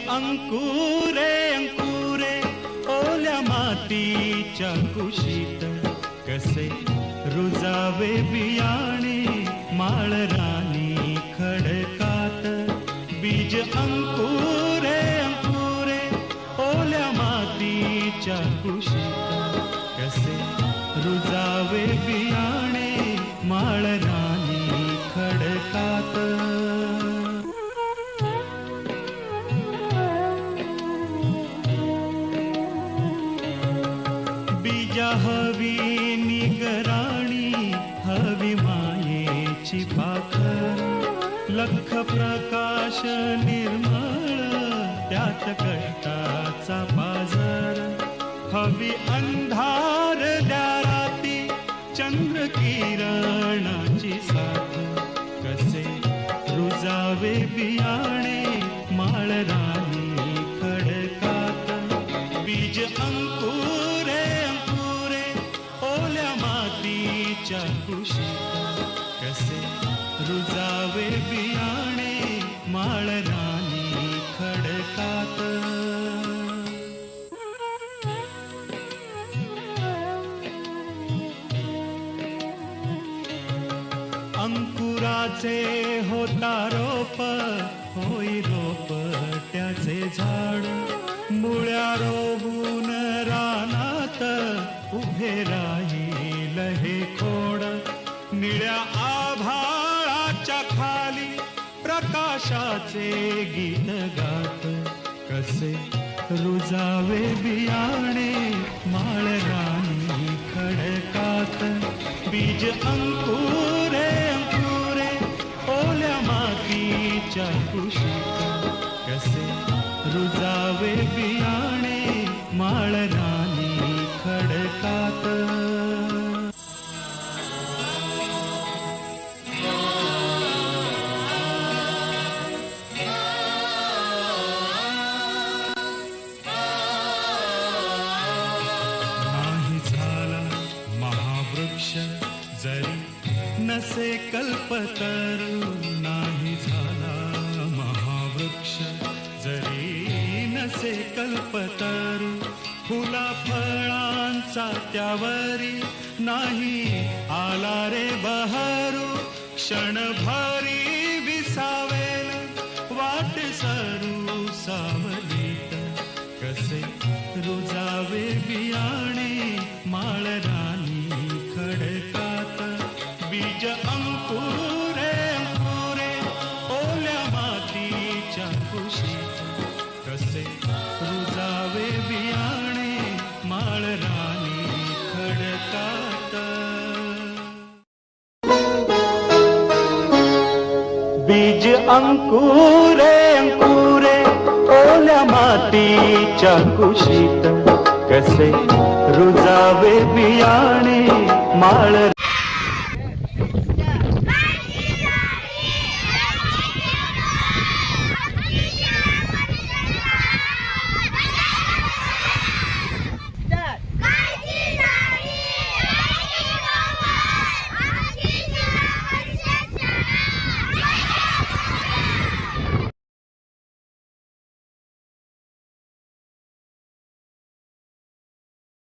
अंकुरे अंकुरे ओल्या मातीच्या कुशीत कसे रुजावे बियाणे माळरानी खडकात. बीज अंकुरे अंकुरे ओल्या मातीच्या कुशीत कसे रुजावे बियाणे माळरानी खडकात. बीजा हवी निगराणी हवी मायेची पाखर. लख प्रकाश निर्मळ त्यात कष्टाचा पाझर. हवी अंधार द्या राती चंद्र किरणाची साथ. कसे रुजावे बियाणे माळरानी खडकात. बीज अंकुरे अंकुरे ओल्या मातीच्या कुशीत कसे रुजावे बियाणे माळरानी खडकात. अंकुराचे होता रोप होई रोप त्याचे झाड. मुळ्या रोवून रानात उभे राहील हे खोड. निळ्या आभाळाच्या खाली प्रकाशाचे गीत गात. कसे रुजावे बियाणे माळरानी खडकात. बीज अंकुरे अंकुरे ओल्या मातीच्या कुशीत कसे रुजावे बियाणे माळरानी खडकात. नाही झाला महावृक्ष जरी नसे कल्पतरू. नाही झाला महावृक्ष जरी नसे कल्पतरू. फुला फळांचा त्यावरी नाही आला रे बहरू. क्षणभरी विसावेल वाट सरू सावलीत. कसे रुजावे बियाणे माळरानी खडकात. बीज अंकुरे अंकुरे ओल्या मातीच्या कुशीत कसे रुजावे बियाणे माळरानी खडकात. बीज अंकुरे अंकुरे ओल्या मातीच्या कुशीत कसे रुजावे बियाणे माळ